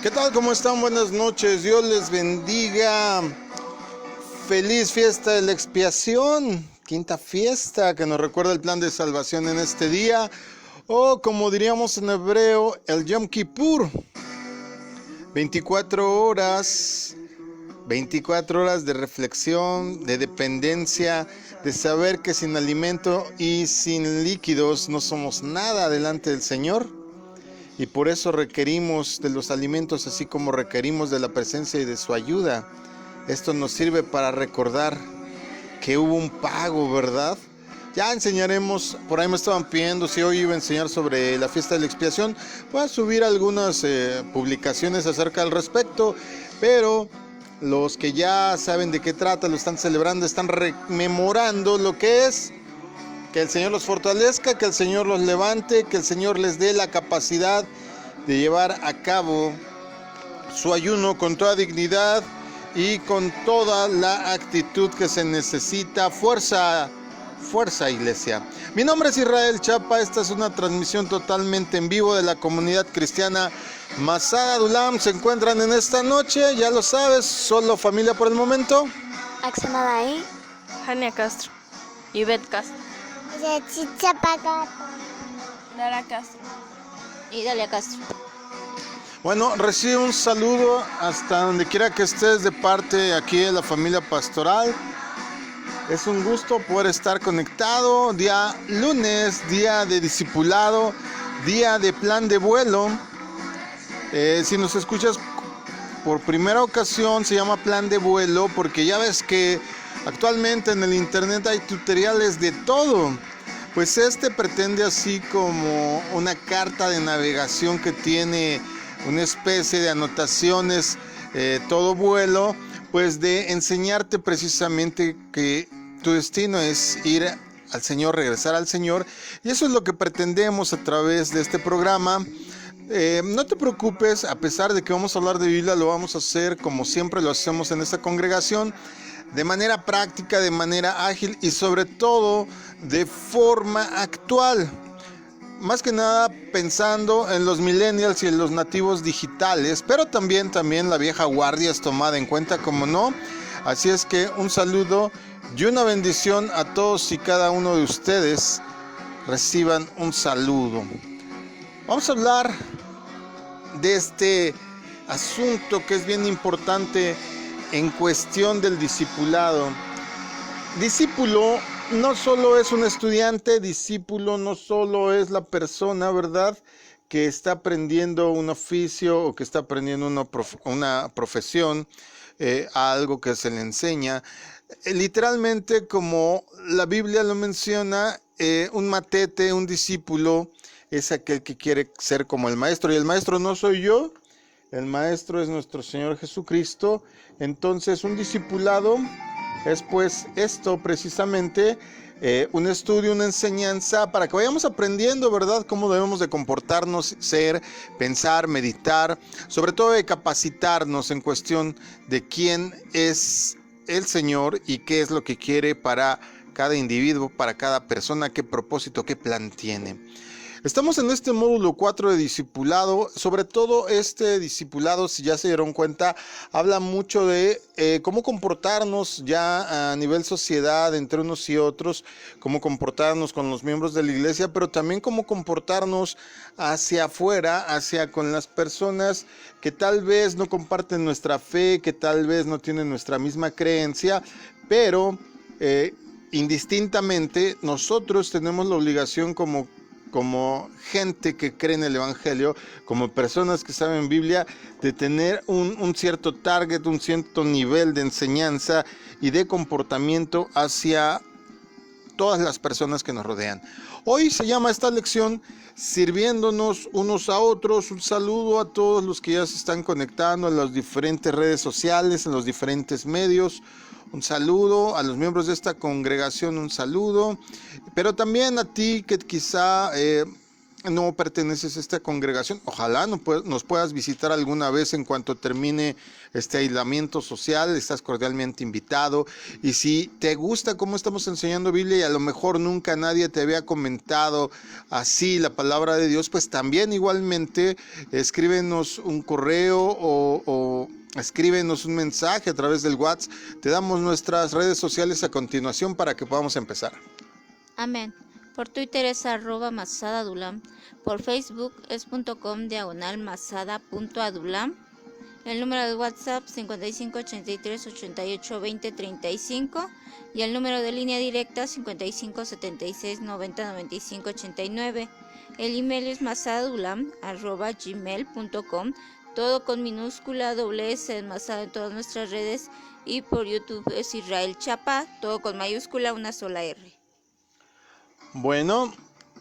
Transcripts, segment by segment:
¿Qué tal? ¿Cómo están? Buenas noches. Dios les bendiga. Feliz fiesta de la expiación. Quinta fiesta que nos recuerda el plan de salvación en este día. O como diríamos en hebreo, el Yom Kippur. 24 horas. 24 horas de reflexión, de dependencia, de saber que sin alimento y sin líquidos no somos nada delante del Señor. Y por eso requerimos de los alimentos, así como requerimos de la presencia y de su ayuda. Esto nos sirve para recordar que hubo un pago, ¿verdad? Ya enseñaremos, por ahí me estaban pidiendo si hoy iba a enseñar sobre la fiesta de la expiación. Voy a subir algunas publicaciones acerca al respecto, pero los que ya saben de qué trata, lo están celebrando, están rememorando lo que es. Que el Señor los fortalezca, que el Señor los levante, que el Señor les dé la capacidad de llevar a cabo su ayuno con toda dignidad y con toda la actitud que se necesita. Fuerza, fuerza, iglesia. Mi nombre es Israel Chapa, esta es una transmisión totalmente en vivo de la comunidad cristiana Masada Dulam. Se encuentran en esta noche, ya lo sabes, solo familia por el momento. Axana ahí. Jania Castro. Ivette Castro. Dara Castro. Y Dalia Castro. Bueno, recibe un saludo hasta donde quiera que estés de parte aquí de la familia pastoral. Es un gusto poder estar conectado. Día lunes, día de discipulado, día de plan de vuelo. Si nos escuchas por primera ocasión, se llama plan de vuelo porque ya ves que actualmente en el internet hay tutoriales de todo. Pues este pretende, así como una carta de navegación que tiene una especie de anotaciones, todo vuelo, pues de enseñarte precisamente que tu destino es ir al Señor, regresar al Señor. Y eso es lo que pretendemos a través de este programa. No te preocupes, a pesar de que vamos a hablar de Biblia, lo vamos a hacer como siempre lo hacemos en esta congregación, de manera práctica, de manera ágil y sobre todo de forma actual. Más que nada pensando en los millennials y en los nativos digitales, pero también la vieja guardia es tomada en cuenta, como no. Así es que un saludo y una bendición a todos y cada uno de ustedes. Reciban un saludo. Vamos a hablar de este asunto que es bien importante en cuestión del discipulado. Discípulo no solo es un estudiante, discípulo no solo es la persona, ¿verdad?, que está aprendiendo un oficio o que está aprendiendo una profesión, algo que se le enseña. Literalmente, como la Biblia lo menciona, un matete, un discípulo, es aquel que quiere ser como el maestro. Y el maestro no soy yo, el maestro es nuestro Señor Jesucristo. Entonces, un discipulado es pues esto precisamente, un estudio, una enseñanza para que vayamos aprendiendo, ¿verdad?, cómo debemos de comportarnos, ser, pensar, meditar, sobre todo de capacitarnos en cuestión de quién es el Señor y qué es lo que quiere para cada individuo, para cada persona, qué propósito, qué plan tiene. Estamos en este módulo 4 de discipulado. Sobre todo este discipulado, si ya se dieron cuenta, habla mucho de cómo comportarnos ya a nivel sociedad entre unos y otros, cómo comportarnos con los miembros de la iglesia, pero también cómo comportarnos hacia afuera, hacia con las personas que tal vez no comparten nuestra fe, que tal vez no tienen nuestra misma creencia, pero indistintamente nosotros tenemos la obligación como gente que cree en el Evangelio, como personas que saben Biblia, de tener un cierto target, un cierto nivel de enseñanza y de comportamiento hacia todas las personas que nos rodean. Hoy se llama esta lección sirviéndonos unos a otros. Un saludo a todos los que ya se están conectando en las diferentes redes sociales, en los diferentes medios. Un saludo a los miembros de esta congregación, un saludo, pero también a ti que quizá no perteneces a esta congregación, ojalá nos puedas visitar alguna vez en cuanto termine este aislamiento social, estás cordialmente invitado. Y si te gusta cómo estamos enseñando Biblia y a lo mejor nunca nadie te había comentado así la palabra de Dios, pues también igualmente escríbenos un correo o escríbenos un mensaje a través del WhatsApp. Te damos nuestras redes sociales a continuación para que podamos empezar. Amén. Por Twitter es @masadadulam. Por Facebook es .com/masada.adulam. El número de WhatsApp 55 83 88 20 35 y el número de línea directa 55 76 90 95 89. El email es masadadulam@gmail.com, todo con minúscula, doble S en Masada en todas nuestras redes, y por YouTube es Israel Chapa, todo con mayúscula, una sola R. Bueno,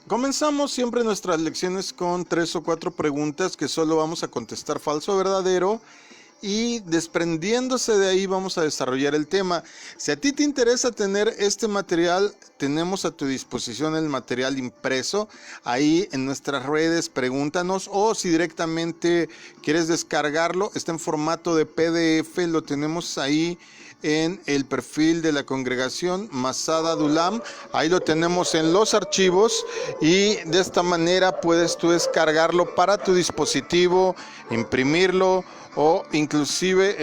comenzamos siempre nuestras lecciones con 3 o 4 preguntas que solo vamos a contestar falso o verdadero, y desprendiéndose de ahí vamos a desarrollar el tema. Si a ti te interesa tener este material, tenemos a tu disposición el material impreso ahí en nuestras redes, pregúntanos, o si directamente quieres descargarlo, está en formato de PDF, lo tenemos ahí en el perfil de la congregación Masada Dulam, ahí lo tenemos en los archivos, y de esta manera puedes tú descargarlo para tu dispositivo, imprimirlo, o inclusive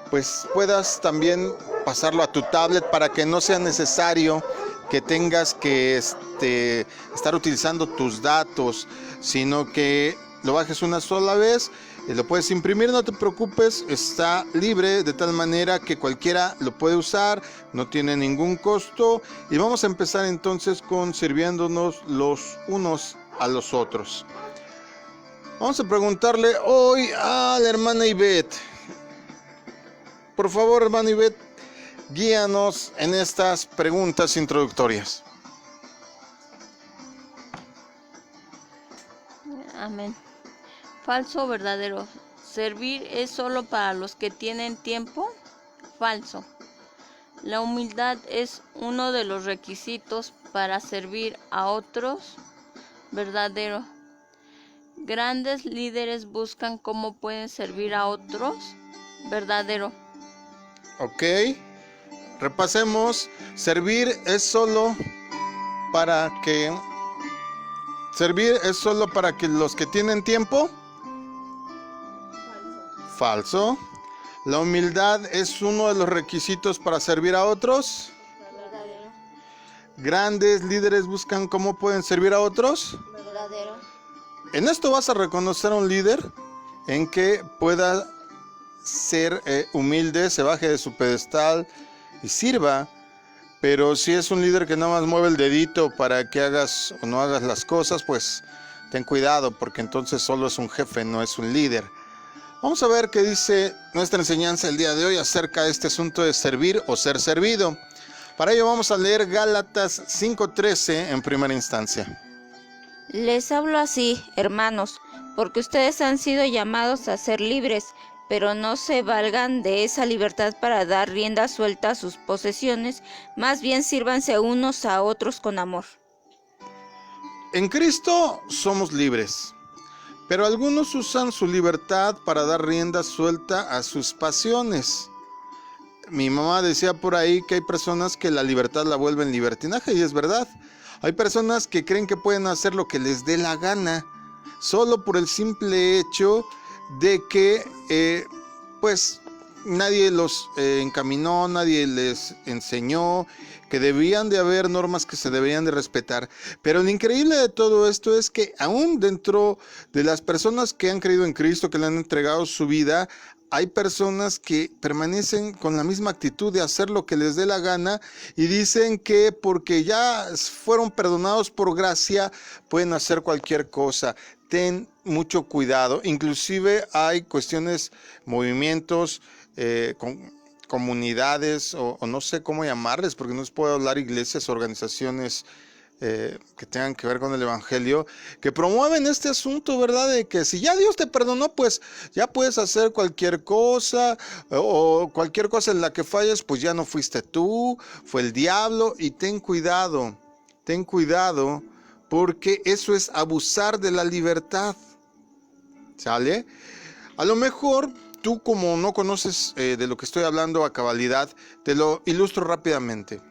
pues puedas también pasarlo a tu tablet para que no sea necesario que tengas que estar utilizando tus datos, sino que lo bajes una sola vez y lo puedes imprimir. No te preocupes, está libre de tal manera que cualquiera lo puede usar, no tiene ningún costo. Y vamos a empezar entonces con sirviéndonos los unos a los otros. Vamos a preguntarle hoy a la hermana Ivette. Por favor, hermana Ivette, guíanos en estas preguntas introductorias. Amén. Falso o verdadero. ¿Servir es solo para los que tienen tiempo? Falso. La humildad es uno de los requisitos para servir a otros. Verdadero. Grandes líderes buscan cómo pueden servir a otros. Verdadero. Ok, repasemos. Servir es solo para que los que tienen tiempo. Falso. La humildad es uno de los requisitos para servir a otros. Verdadero. Grandes líderes buscan cómo pueden servir a otros. Verdadero. En esto vas a reconocer a un líder en que pueda ser humilde, se baje de su pedestal y sirva. Pero si es un líder que nada más mueve el dedito para que hagas o no hagas las cosas, pues ten cuidado, porque entonces solo es un jefe, no es un líder. Vamos a ver qué dice nuestra enseñanza el día de hoy acerca de este asunto de servir o ser servido. Para ello vamos a leer Gálatas 5:13 en primera instancia. Les hablo así, hermanos, porque ustedes han sido llamados a ser libres, pero no se valgan de esa libertad para dar rienda suelta a sus posesiones, más bien sírvanse unos a otros con amor. En Cristo somos libres, pero algunos usan su libertad para dar rienda suelta a sus pasiones. Mi mamá decía por ahí que hay personas que la libertad la vuelven libertinaje, y es verdad. Hay personas que creen que pueden hacer lo que les dé la gana, solo por el simple hecho de que pues nadie los encaminó, nadie les enseñó que debían de haber normas que se deberían de respetar. Pero lo increíble de todo esto es que aún dentro de las personas que han creído en Cristo, que le han entregado su vida, hay personas que permanecen con la misma actitud de hacer lo que les dé la gana y dicen que porque ya fueron perdonados por gracia pueden hacer cualquier cosa. Ten mucho cuidado. Inclusive hay cuestiones, movimientos, comunidades o no sé cómo llamarles, porque no les puedo hablar iglesias, organizaciones que tengan que ver con el evangelio, que promueven este asunto, ¿verdad? De que si ya Dios te perdonó, pues ya puedes hacer cualquier cosa, o cualquier cosa en la que falles, pues ya no fuiste tú, fue el diablo. Y ten cuidado, porque eso es abusar de la libertad. ¿Sale? A lo mejor tú, como no conoces de lo que estoy hablando a cabalidad, te lo ilustro rápidamente.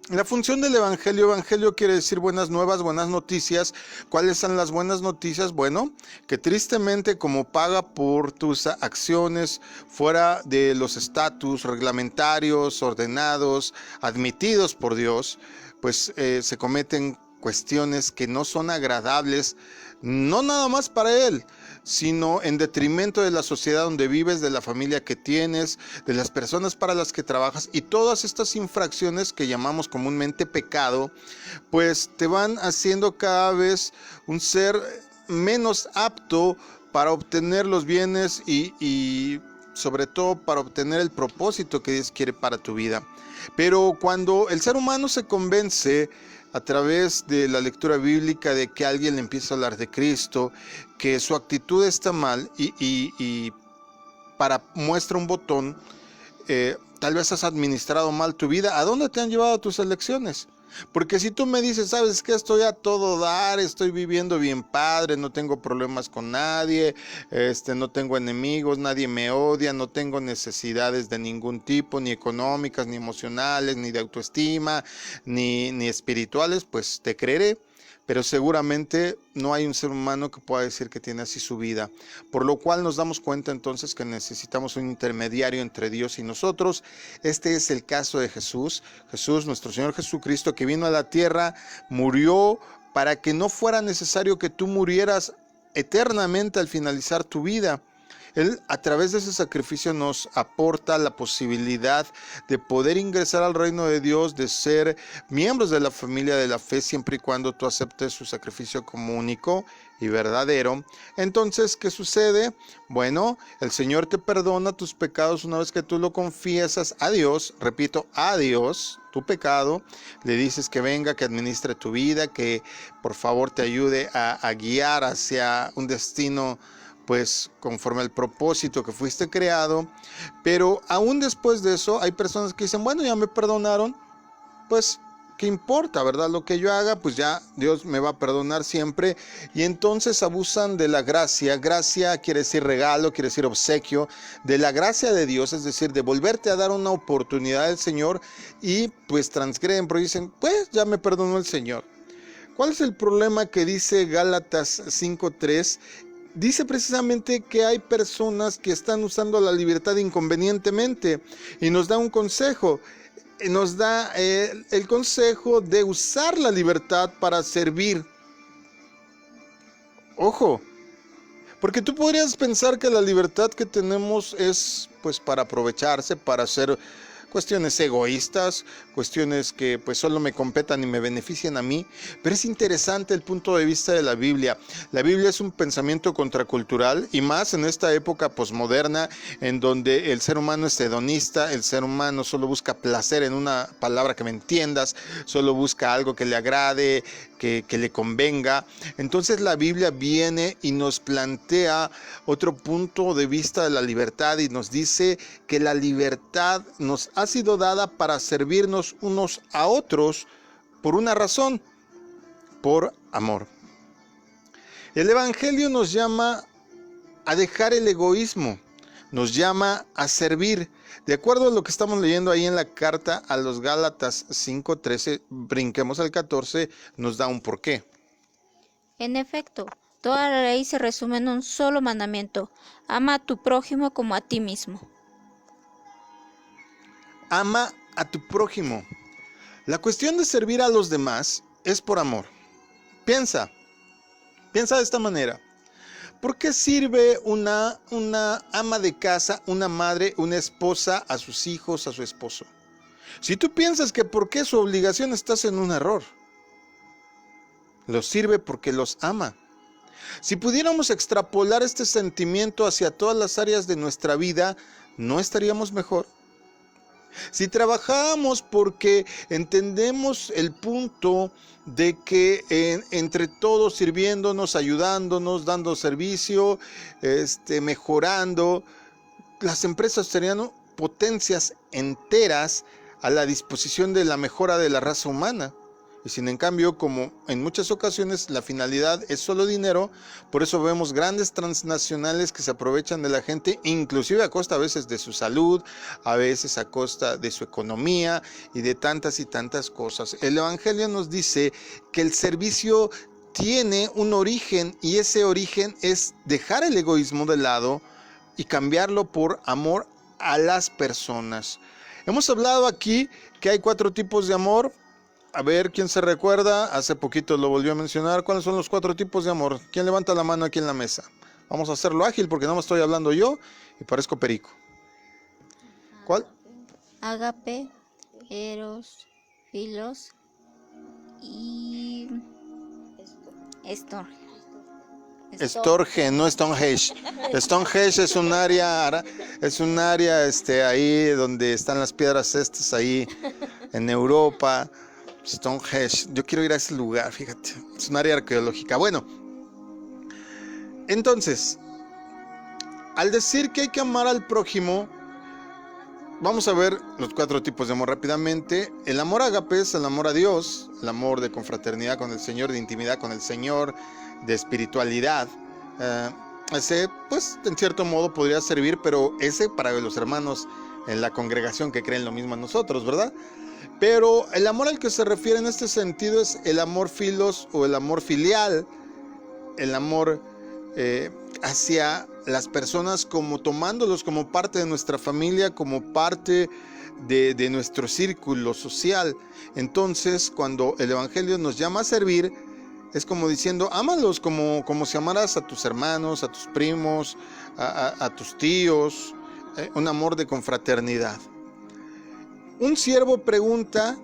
La función del evangelio quiere decir buenas nuevas, buenas noticias. ¿Cuáles son las buenas noticias? Bueno, que tristemente, como paga por tus acciones fuera de los estatus reglamentarios, ordenados, admitidos por Dios, pues se cometen cuestiones que no son agradables, no nada más para Él, sino en detrimento de la sociedad donde vives, de la familia que tienes, de las personas para las que trabajas, y todas estas infracciones que llamamos comúnmente pecado, pues te van haciendo cada vez un ser menos apto para obtener los bienes y sobre todo para obtener el propósito que Dios quiere para tu vida. Pero cuando el ser humano se convence a través de la lectura bíblica de que alguien le empieza a hablar de Cristo, que su actitud está mal y para muestra un botón, tal vez has administrado mal tu vida. ¿A dónde te han llevado tus elecciones? Porque si tú me dices, ¿sabes qué? Estoy a todo dar, estoy viviendo bien padre, no tengo problemas con nadie, no tengo enemigos, nadie me odia, no tengo necesidades de ningún tipo, ni económicas, ni emocionales, ni de autoestima, ni espirituales, pues te creeré. Pero seguramente no hay un ser humano que pueda decir que tiene así su vida. Por lo cual nos damos cuenta entonces que necesitamos un intermediario entre Dios y nosotros. Este es el caso de Jesús. Jesús, nuestro Señor Jesucristo, que vino a la tierra, murió para que no fuera necesario que tú murieras eternamente al finalizar tu vida. Él, a través de ese sacrificio, nos aporta la posibilidad de poder ingresar al reino de Dios, de ser miembros de la familia de la fe, siempre y cuando tú aceptes su sacrificio como único y verdadero. Entonces, ¿qué sucede? Bueno, el Señor te perdona tus pecados una vez que tú lo confiesas a Dios, repito, a Dios, tu pecado, le dices que venga, que administre tu vida, que por favor te ayude a guiar hacia un destino pues conforme al propósito que fuiste creado. Pero aún después de eso hay personas que dicen, bueno, ya me perdonaron, pues ¿qué importa, verdad? Lo que yo haga, pues ya Dios me va a perdonar siempre. Y entonces abusan de la gracia. Gracia quiere decir regalo, quiere decir obsequio, de la gracia de Dios, es decir, de volverte a dar una oportunidad al Señor, y pues transgreden, pero dicen, pues ya me perdonó el Señor. ¿Cuál es el problema que dice Gálatas 5:3? Dice precisamente que hay personas que están usando la libertad inconvenientemente, y nos da un consejo. Nos da el consejo de usar la libertad para servir. Ojo, porque tú podrías pensar que la libertad que tenemos es pues para aprovecharse, para hacer cuestiones egoístas, cuestiones que pues solo me competan y me benefician a mí. Pero es interesante el punto de vista de la Biblia. La Biblia es un pensamiento contracultural, y más en esta época posmoderna, en donde el ser humano es hedonista, el ser humano solo busca placer, en una palabra que me entiendas, solo busca algo que le agrade, que le convenga. Entonces la Biblia viene y nos plantea otro punto de vista de la libertad, y nos dice que la libertad nos ha sido dada para servirnos unos a otros por una razón: por amor. El Evangelio nos llama a dejar el egoísmo, nos llama a servir. De acuerdo a lo que estamos leyendo ahí en la carta a los Gálatas 5:13, brinquemos al 14, nos da un porqué. En efecto, toda la ley se resume en un solo mandamiento: ama a tu prójimo como a ti mismo. Ama a tu prójimo. La cuestión de servir a los demás es por amor. Piensa de esta manera. ¿Por qué sirve una ama de casa, una madre, una esposa a sus hijos, a su esposo? Si tú piensas que porque es su obligación, estás en un error. Los sirve porque los ama. Si pudiéramos extrapolar este sentimiento hacia todas las áreas de nuestra vida, ¿no estaríamos mejor? Si trabajamos porque entendemos el punto de que entre todos, sirviéndonos, ayudándonos, dando servicio, mejorando, las empresas serían potencias enteras a la disposición de la mejora de la raza humana. Y sin en cambio, como en muchas ocasiones la finalidad es solo dinero, por eso vemos grandes transnacionales que se aprovechan de la gente, inclusive a costa a veces de su salud, a veces a costa de su economía y de tantas y tantas cosas. El Evangelio nos dice que el servicio tiene un origen, y ese origen es dejar el egoísmo de lado y cambiarlo por amor a las personas. Hemos hablado aquí que hay 4 tipos de amor. A ver, ¿quién se recuerda? Hace poquito lo volvió a mencionar. ¿Cuáles son los 4 tipos de amor? ¿Quién levanta la mano aquí en la mesa? Vamos a hacerlo ágil porque no me estoy hablando yo y parezco perico. ¿Cuál? Ágape, eros, filos y Estorge, no Stonehenge. Stonehenge es un área ahí donde están las piedras estas ahí en Europa. Stonehenge, yo quiero ir a ese lugar, fíjate, es un área arqueológica. Bueno, entonces, al decir que hay que amar al prójimo, vamos a ver los 4 tipos de amor rápidamente. El amor ágape es el amor a Dios, el amor de confraternidad con el Señor, de intimidad con el Señor, de espiritualidad. Ese, pues, en cierto modo podría servir, pero ese para los hermanos en la congregación que creen lo mismo a nosotros, ¿verdad? Pero el amor al que se refiere en este sentido es el amor filos o el amor filial, el amor hacia las personas, como tomándolos como parte de nuestra familia, como parte de nuestro círculo social. Entonces, cuando el Evangelio nos llama a servir, es como diciendo, ámalos como si amaras a tus hermanos, a tus primos, a tus tíos, un amor de confraternidad. Un siervo pregunta,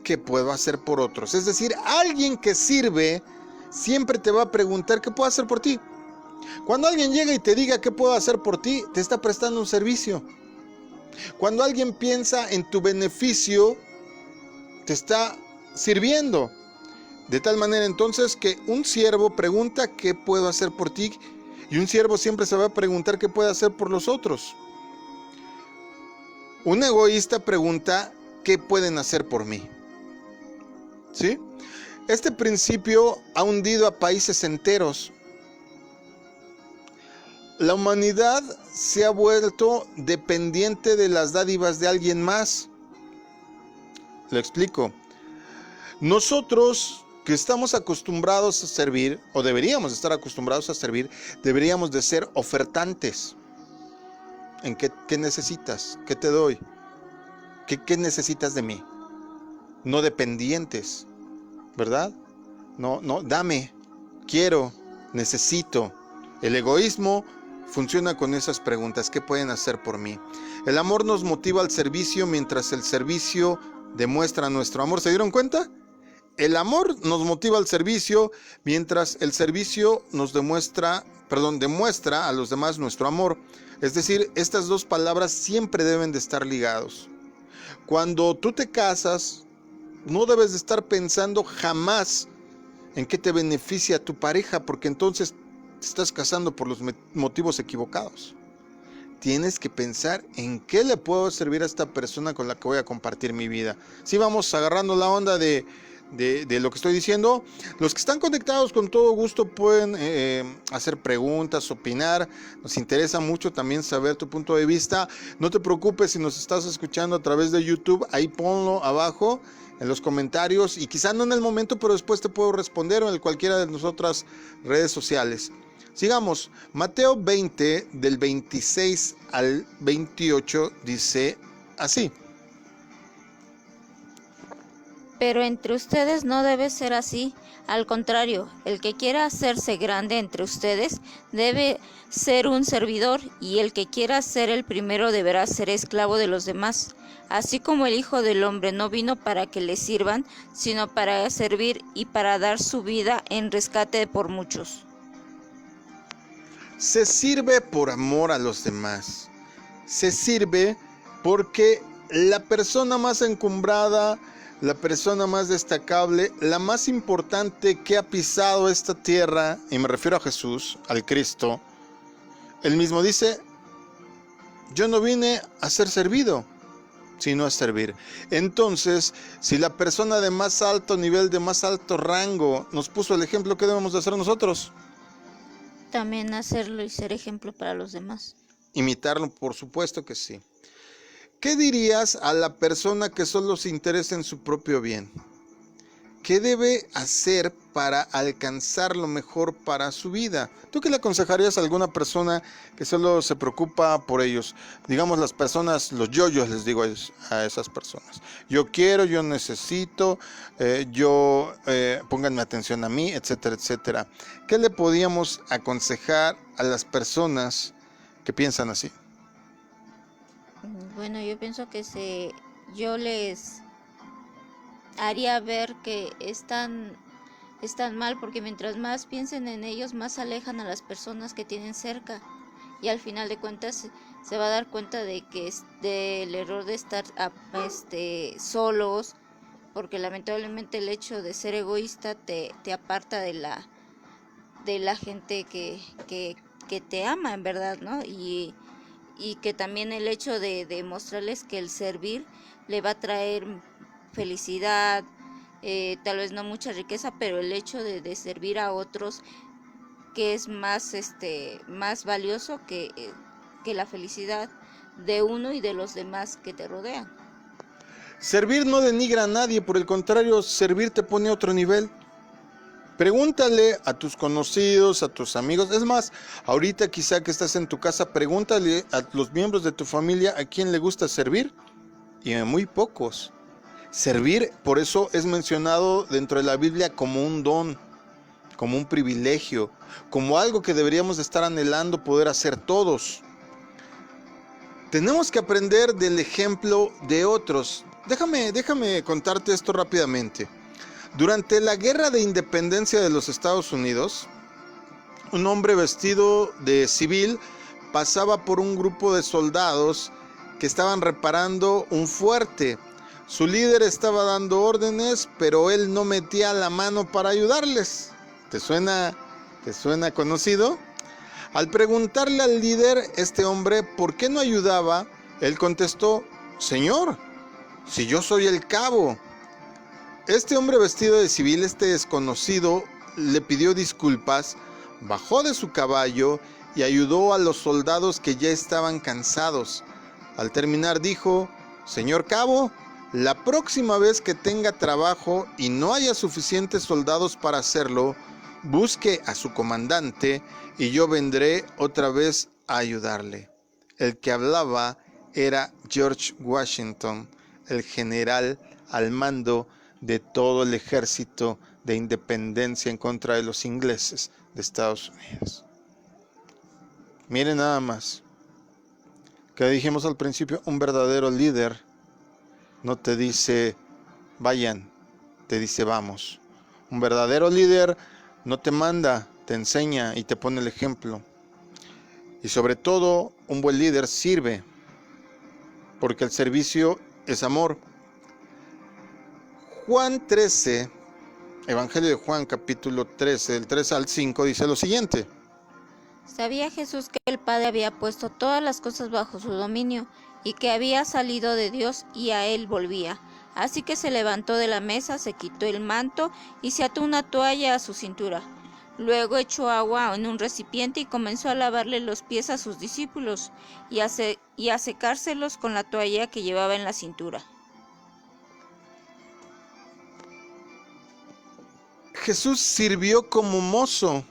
¿qué puedo hacer por otros? Es decir, alguien que sirve siempre te va a preguntar, ¿qué puedo hacer por ti? Cuando alguien llega y te diga, ¿qué puedo hacer por ti?, te está prestando un servicio. Cuando alguien piensa en tu beneficio, te está sirviendo. De tal manera entonces que un siervo pregunta, ¿qué puedo hacer por ti? Y un siervo siempre se va a preguntar, ¿qué puede hacer por los otros? Un egoísta pregunta, ¿qué pueden hacer por mí? ¿Sí? Este principio ha hundido a países enteros. La humanidad se ha vuelto dependiente de las dádivas de alguien más. Lo explico. Nosotros, que estamos acostumbrados a servir, o deberíamos estar acostumbrados a servir, deberíamos de ser ofertantes. ¿En qué necesitas? ¿Qué te doy? ¿Qué necesitas de mí? No dependientes, ¿verdad? No, dame, quiero, necesito. El egoísmo funciona con esas preguntas. ¿Qué pueden hacer por mí? El amor nos motiva al servicio, mientras el servicio demuestra nuestro amor. ¿Se dieron cuenta? El amor nos motiva al servicio, mientras el servicio nos demuestra a los demás nuestro amor. Es decir, estas 2 palabras siempre deben de estar ligados. Cuando tú te casas, no debes de estar pensando jamás en qué te beneficia tu pareja, porque entonces te estás casando por los motivos equivocados. Tienes que pensar en qué le puedo servir a esta persona con la que voy a compartir mi vida. Si vamos agarrando la onda de lo que estoy diciendo. Los que están conectados, con todo gusto pueden hacer preguntas, opinar. Nos interesa mucho también saber tu punto de vista. No te preocupes si nos estás escuchando a través de YouTube, ahí ponlo abajo en los comentarios, y quizá no en el momento, pero después te puedo responder, o en cualquiera de nuestras redes sociales. Sigamos. Mateo 20, del 26 al 28, dice así: Pero entre ustedes no debe ser así. Al contrario, el que quiera hacerse grande entre ustedes debe ser un servidor, y el que quiera ser el primero deberá ser esclavo de los demás. Así como el Hijo del Hombre no vino para que le sirvan, sino para servir y para dar su vida en rescate por muchos. Se sirve por amor a los demás. Se sirve porque la persona más encumbrada, la persona más destacable, la más importante que ha pisado esta tierra, y me refiero a Jesús, al Cristo, él mismo dice: yo no vine a ser servido, sino a servir. Entonces, si la persona de más alto nivel, de más alto rango, nos puso el ejemplo, ¿qué debemos de hacer nosotros? También hacerlo y ser ejemplo para los demás. Imitarlo, por supuesto que sí. ¿Qué dirías a la persona que solo se interesa en su propio bien? ¿Qué debe hacer para alcanzar lo mejor para su vida? ¿Tú qué le aconsejarías a alguna persona que solo se preocupa por ellos? Digamos las personas, los yoyos, les digo a esas personas. Yo quiero, yo necesito, pónganme atención a mí, etcétera, etcétera. ¿Qué le podíamos aconsejar a las personas que piensan así? Bueno, yo pienso que yo les haría ver que están mal, porque mientras más piensen en ellos, más alejan a las personas que tienen cerca, y al final de cuentas se va a dar cuenta de que es del error de estar solos, porque lamentablemente el hecho de ser egoísta te aparta de la gente que te ama en verdad, ¿no? Y que también el hecho de mostrarles que el servir le va a traer felicidad, tal vez no mucha riqueza, pero el hecho de servir a otros, que es más valioso que la felicidad de uno y de los demás que te rodean. Servir no denigra a nadie, por el contrario, servir te pone a otro nivel. Pregúntale a tus conocidos, a tus amigos. Es más, ahorita quizá que estás en tu casa, pregúntale a los miembros de tu familia a quién le gusta servir. Y a muy pocos. Servir, por eso es mencionado dentro de la Biblia como un don, como un privilegio, como algo que deberíamos de estar anhelando poder hacer todos. Tenemos que aprender del ejemplo de otros. Déjame contarte esto rápidamente. Durante la Guerra de Independencia de los Estados Unidos, un hombre vestido de civil pasaba por un grupo de soldados que estaban reparando un fuerte. Su líder estaba dando órdenes, pero él no metía la mano para ayudarles. ¿Te suena conocido? Al preguntarle al líder, este hombre, ¿por qué no ayudaba? Él contestó, Señor, si yo soy el cabo. Este hombre vestido de civil, este desconocido, le pidió disculpas, bajó de su caballo y ayudó a los soldados que ya estaban cansados. Al terminar dijo, Señor cabo, la próxima vez que tenga trabajo y no haya suficientes soldados para hacerlo, busque a su comandante y yo vendré otra vez a ayudarle. El que hablaba era George Washington, el general al mando de todo el ejército de independencia en contra de los ingleses de Estados Unidos. Miren nada más, que dijimos al principio, un verdadero líder no te dice vayan, te dice vamos. Un verdadero líder no te manda, te enseña y te pone el ejemplo. Y sobre todo, un buen líder sirve, porque el servicio es amor. Juan 13, Evangelio de Juan capítulo 13, del 3 al 5, dice lo siguiente. Sabía Jesús que el Padre había puesto todas las cosas bajo su dominio, y que había salido de Dios y a él volvía. Así que se levantó de la mesa, se quitó el manto y se ató una toalla a su cintura. Luego echó agua en un recipiente y comenzó a lavarle los pies a sus discípulos y a secárselos con la toalla que llevaba en la cintura. Jesús sirvió como mozo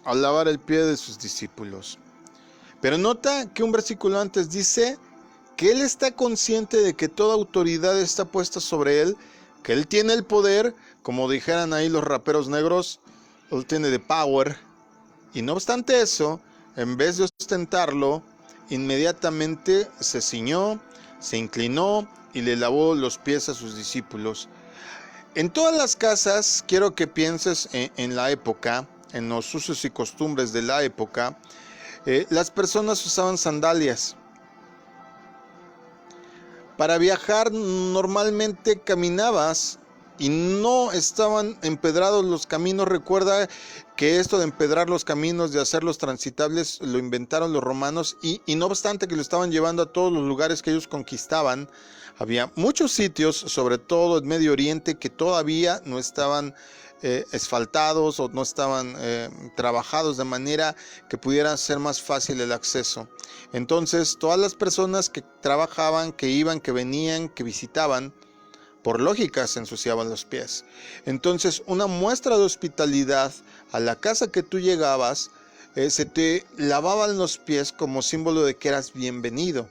al lavar el pie de sus discípulos. Pero nota que un versículo antes dice que Él está consciente de que toda autoridad está puesta sobre Él, que Él tiene el poder, como dijeran ahí los raperos negros, Él tiene the power. Y no obstante eso, en vez de ostentarlo, inmediatamente se ciñó, se inclinó y le lavó los pies a sus discípulos. En todas las casas, quiero que pienses en la época, en los usos y costumbres de la época, las personas usaban sandalias. Para viajar normalmente caminabas y no estaban empedrados los caminos. Recuerda que esto de empedrar los caminos, de hacerlos transitables, lo inventaron los romanos y no obstante que lo estaban llevando a todos los lugares que ellos conquistaban, había muchos sitios, sobre todo en Medio Oriente, que todavía no estaban asfaltados o no estaban trabajados de manera que pudiera ser más fácil el acceso. Entonces todas las personas que trabajaban, que iban, que venían, que visitaban, por lógica se ensuciaban los pies. Entonces una muestra de hospitalidad: a la casa que tú llegabas, se te lavaban los pies como símbolo de que eras bienvenido.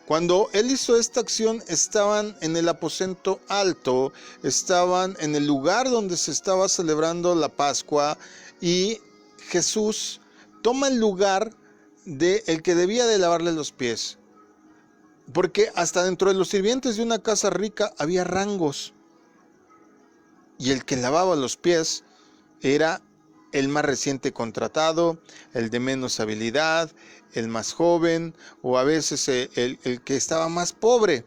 Cuando él hizo esta acción, estaban en el aposento alto, estaban en el lugar donde se estaba celebrando la Pascua, y Jesús toma el lugar del que debía de lavarle los pies. Porque hasta dentro de los sirvientes de una casa rica había rangos. Y el que lavaba los pies era el más reciente contratado, el de menos habilidad, el más joven, o a veces el que estaba más pobre.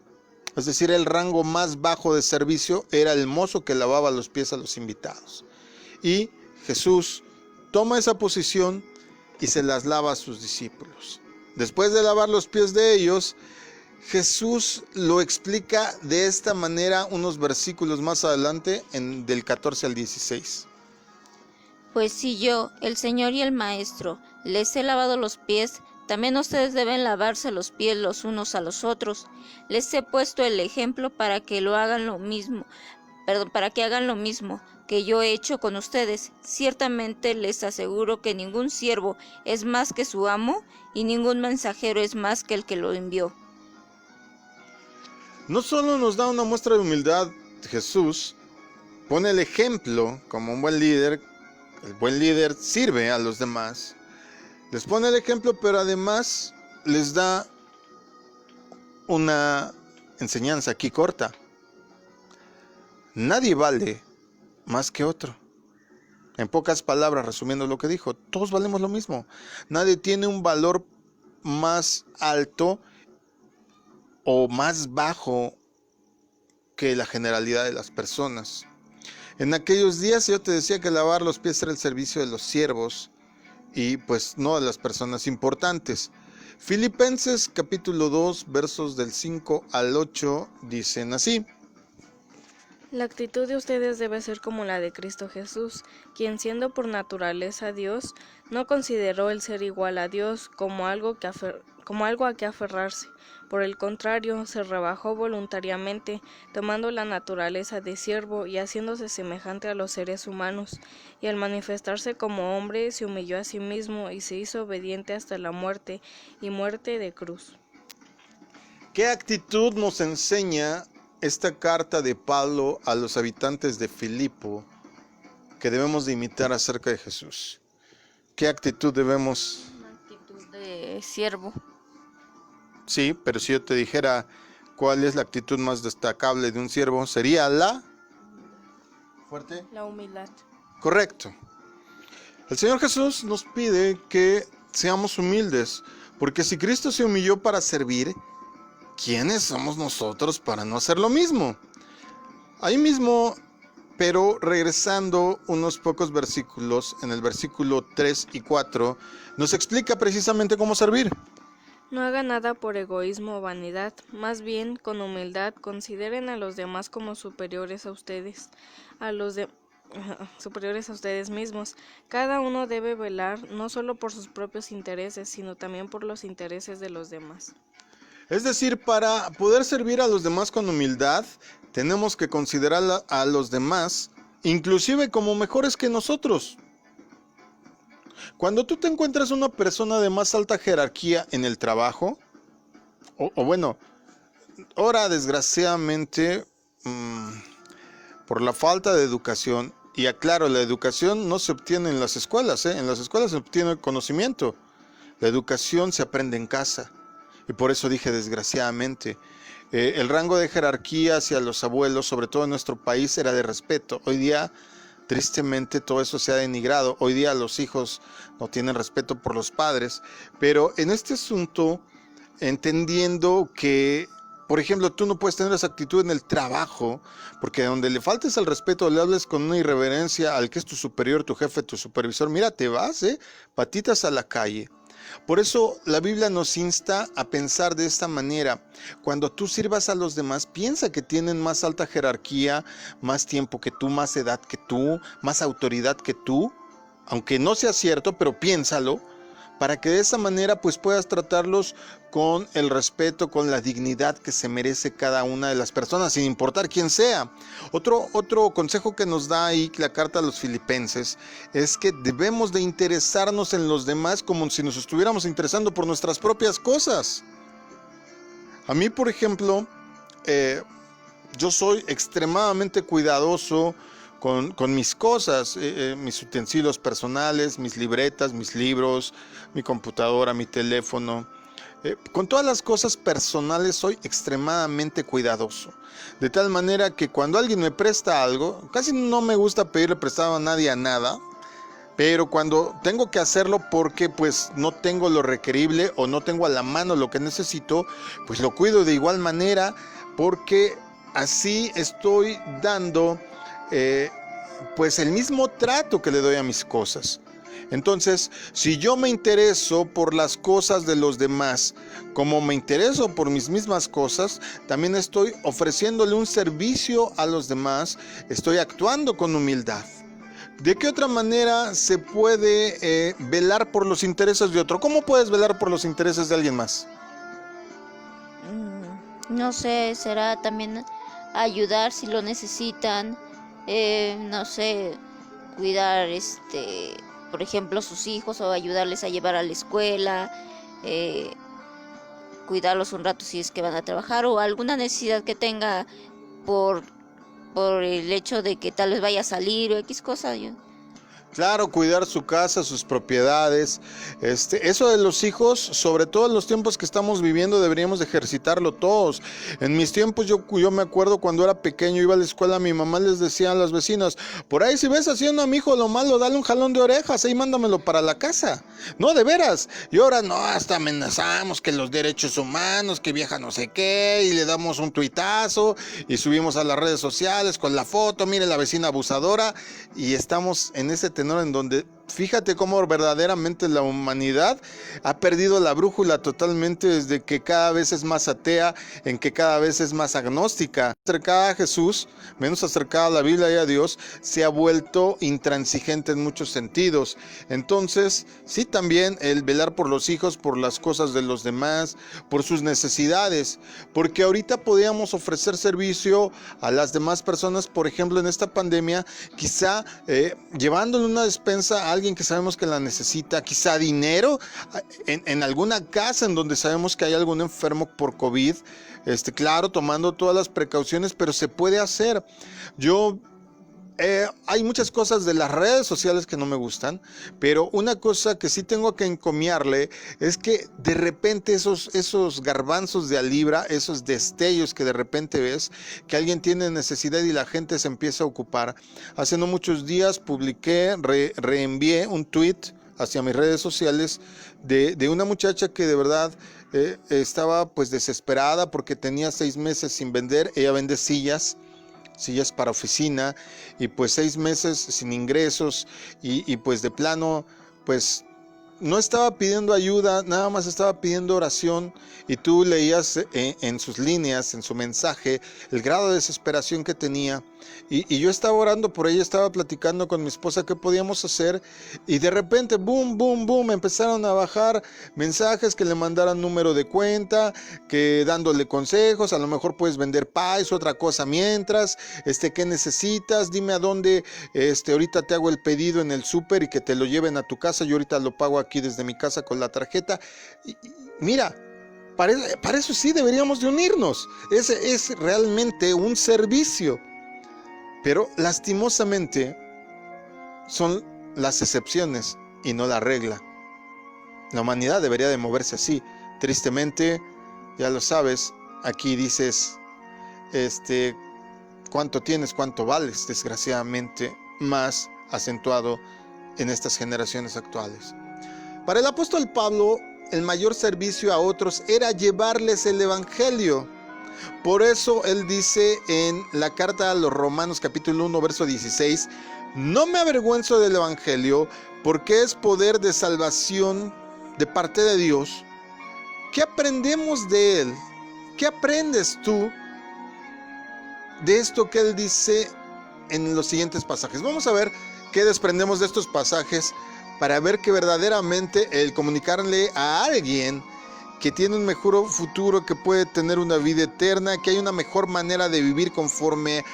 Es decir, el rango más bajo de servicio era el mozo que lavaba los pies a los invitados. Y Jesús toma esa posición y se las lava a sus discípulos. Después de lavar los pies de ellos, Jesús lo explica de esta manera unos versículos más adelante, del 14 al 16. Pues si yo, el Señor y el Maestro, les he lavado los pies, también ustedes deben lavarse los pies los unos a los otros. Les he puesto el ejemplo para que hagan lo mismo que yo he hecho con ustedes. Ciertamente les aseguro que ningún siervo es más que su amo, y ningún mensajero es más que el que lo envió. No solo nos da una muestra de humildad, Jesús pone el ejemplo como un buen líder. El buen líder sirve a los demás, les pone el ejemplo, pero además les da una enseñanza aquí corta. Nadie vale más que otro. En pocas palabras, resumiendo lo que dijo, todos valemos lo mismo. Nadie tiene un valor más alto o más bajo que la generalidad de las personas. En aquellos días yo te decía que lavar los pies era el servicio de los siervos y pues no de las personas importantes. Filipenses capítulo 2 versos del 5 al 8 dicen así: La actitud de ustedes debe ser como la de Cristo Jesús, quien siendo por naturaleza Dios, no consideró el ser igual a Dios como algo a que aferrarse. Por el contrario, se rebajó voluntariamente, tomando la naturaleza de siervo y haciéndose semejante a los seres humanos. Y al manifestarse como hombre, se humilló a sí mismo y se hizo obediente hasta la muerte, y muerte de cruz. ¿Qué actitud nos enseña esta carta de Pablo a los habitantes de Filipo que debemos de imitar acerca de Jesús? ¿Qué actitud debemos? Una actitud de siervo. Sí, pero si yo te dijera cuál es la actitud más destacable de un siervo, sería la... ¿Fuerte? La humildad. Correcto. El Señor Jesús nos pide que seamos humildes, porque si Cristo se humilló para servir, ¿quiénes somos nosotros para no hacer lo mismo? Ahí mismo, pero regresando unos pocos versículos, en el versículo 3 y 4, nos explica precisamente cómo servir. No hagan nada por egoísmo o vanidad, más bien con humildad consideren a los demás como superiores a ustedes, superiores a ustedes mismos. Cada uno debe velar no solo por sus propios intereses, sino también por los intereses de los demás. Es decir, para poder servir a los demás con humildad, tenemos que considerar a los demás, inclusive como mejores que nosotros. Cuando tú te encuentras una persona de más alta jerarquía en el trabajo, ahora desgraciadamente, por la falta de educación, y aclaro, la educación no se obtiene en las escuelas, en las escuelas se obtiene conocimiento, la educación se aprende en casa, y por eso dije desgraciadamente. El rango de jerarquía hacia los abuelos, sobre todo en nuestro país, era de respeto. Hoy día, tristemente, todo eso se ha denigrado. Hoy día los hijos no tienen respeto por los padres, pero en este asunto, entendiendo que Por ejemplo, tú no puedes tener esa actitud en el trabajo, porque donde le faltes al respeto, le hables con una irreverencia al que es tu superior, tu jefe, tu supervisor, mira, te vas, patitas a la calle. Por eso la Biblia nos insta a pensar de esta manera. Cuando tú sirvas a los demás, piensa que tienen más alta jerarquía, más tiempo que tú, más edad que tú, más autoridad que tú, aunque no sea cierto, pero piénsalo, para que de esa manera pues puedas tratarlos con el respeto, con la dignidad que se merece cada una de las personas, sin importar quién sea. Otro consejo que nos da ahí la carta a los Filipenses es que debemos de interesarnos en los demás como si nos estuviéramos interesando por nuestras propias cosas. A mí, por ejemplo, yo soy extremadamente cuidadoso con mis cosas, mis utensilios personales, mis libretas, mis libros, mi computadora, mi teléfono. Con todas las cosas personales soy extremadamente cuidadoso. De tal manera que cuando alguien me presta algo, casi no me gusta pedirle prestado a nadie nada. Pero cuando tengo que hacerlo porque pues no tengo lo requerible o no tengo a la mano lo que necesito, pues lo cuido de igual manera, porque así estoy dando pues el mismo trato que le doy a mis cosas. Entonces, si yo me intereso por las cosas de los demás, como me intereso por mis mismas cosas, también estoy ofreciéndole un servicio a los demás, estoy actuando con humildad. ¿De qué otra manera se puede velar por los intereses de otro? ¿Cómo puedes velar por los intereses de alguien más? No sé, será también ayudar si lo necesitan, no sé, cuidar por ejemplo sus hijos o ayudarles a llevar a la escuela, cuidarlos un rato si es que van a trabajar o alguna necesidad que tenga por el hecho de que tal vez vaya a salir o X cosa. Claro, cuidar su casa, sus propiedades. Eso de los hijos, sobre todo en los tiempos que estamos viviendo, deberíamos de ejercitarlo todos. En mis tiempos, yo me acuerdo cuando era pequeño, iba a la escuela, mi mamá les decía a las vecinas, por ahí si ves haciendo a mi hijo lo malo, dale un jalón de orejas, ahí mándamelo para la casa. No, de veras. Y ahora no, hasta amenazamos que los derechos humanos, que vieja no sé qué, y le damos un tuitazo, y subimos a las redes sociales con la foto, mire la vecina abusadora, y estamos en ese tenor en donde fíjate cómo verdaderamente la humanidad ha perdido la brújula totalmente, desde que cada vez es más atea, en que cada vez es más agnóstica. Acercada a Jesús, menos acercada a la Biblia y a Dios, se ha vuelto intransigente en muchos sentidos. Entonces, sí, también el velar por los hijos, por las cosas de los demás, por sus necesidades, porque ahorita podíamos ofrecer servicio a las demás personas, por ejemplo, en esta pandemia, quizá llevándole una despensa a alguien que sabemos que la necesita, quizá dinero, en alguna casa en donde sabemos que hay algún enfermo por COVID, claro, tomando todas las precauciones, pero se puede hacer. Hay muchas cosas de las redes sociales que no me gustan, pero una cosa que sí tengo que encomiarle es que de repente esos garbanzos de a libra, esos destellos que de repente ves, que alguien tiene necesidad y la gente se empieza a ocupar. Hace no muchos días publiqué, reenvié un tweet hacia mis redes sociales de una muchacha que de verdad estaba pues desesperada porque tenía 6 meses sin vender. Ella vende sillas para oficina, y pues 6 meses sin ingresos, y pues de plano pues no estaba pidiendo ayuda, nada más estaba pidiendo oración, y tú leías en sus líneas, en su mensaje, el grado de desesperación que tenía, y yo estaba orando por ella, estaba platicando con mi esposa qué podíamos hacer, y de repente, boom, boom, boom, empezaron a bajar mensajes que le mandaran número de cuenta, que dándole consejos, a lo mejor puedes vender pies, otra cosa mientras, ¿qué necesitas? Dime a dónde, ahorita te hago el pedido en el súper y que te lo lleven a tu casa, yo ahorita lo pago aquí desde mi casa con la tarjeta. Y mira, para eso sí deberíamos de unirnos. Es realmente un servicio. Pero lastimosamente son las excepciones y no la regla. La humanidad debería de moverse así. Tristemente, ya lo sabes, aquí dices, cuánto tienes, cuánto vales, desgraciadamente más acentuado en estas generaciones actuales. Para el apóstol Pablo, el mayor servicio a otros era llevarles el evangelio. Por eso él dice en la carta a los Romanos capítulo 1 verso 16, no me avergüenzo del evangelio porque es poder de salvación de parte de Dios. ¿Qué aprendemos de él? ¿Qué aprendes tú de esto que él dice en los siguientes pasajes? Vamos a ver qué desprendemos de estos pasajes para ver que verdaderamente el comunicarle a alguien que tiene un mejor futuro, que puede tener una vida eterna, que hay una mejor manera de vivir conforme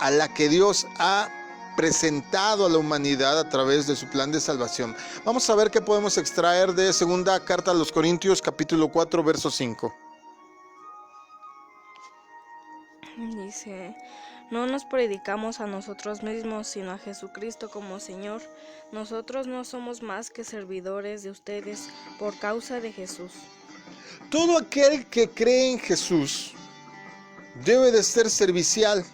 a la que Dios ha presentado a la humanidad a través de su plan de salvación. Vamos a ver qué podemos extraer de segunda carta a los Corintios capítulo 4 verso 5. Dice, no nos predicamos a nosotros mismos, sino a Jesucristo como Señor. Nosotros no somos más que servidores de ustedes por causa de Jesús. Todo aquel que cree en Jesús debe de ser servicial.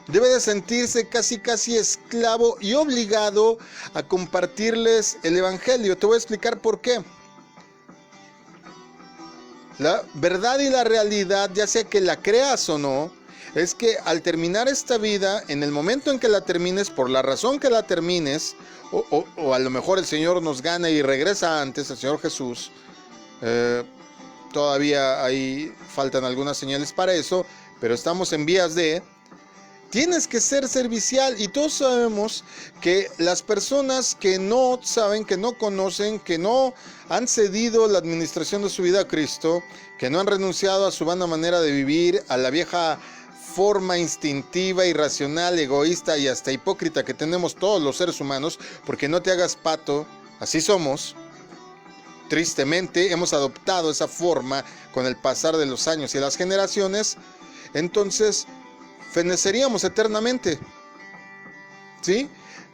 Debe de sentirse casi esclavo y obligado a compartirles el evangelio. Te voy a explicar por qué. La verdad y la realidad, ya sea que la creas o no, es que al terminar esta vida, en el momento en que la termines, por la razón que la termines, o a lo mejor el Señor nos gana y regresa antes, el Señor Jesús, todavía ahí faltan algunas señales para eso, pero estamos en vías de... Tienes que ser servicial, y todos sabemos que las personas que no saben, que no conocen, que no han cedido la administración de su vida a Cristo, que no han renunciado a su vana manera de vivir, a la vieja forma instintiva, irracional, egoísta y hasta hipócrita que tenemos todos los seres humanos, porque no te hagas pato, así somos. Tristemente hemos adoptado esa forma con el pasar de los años y las generaciones. Entonces feneceríamos eternamente, ¿sí?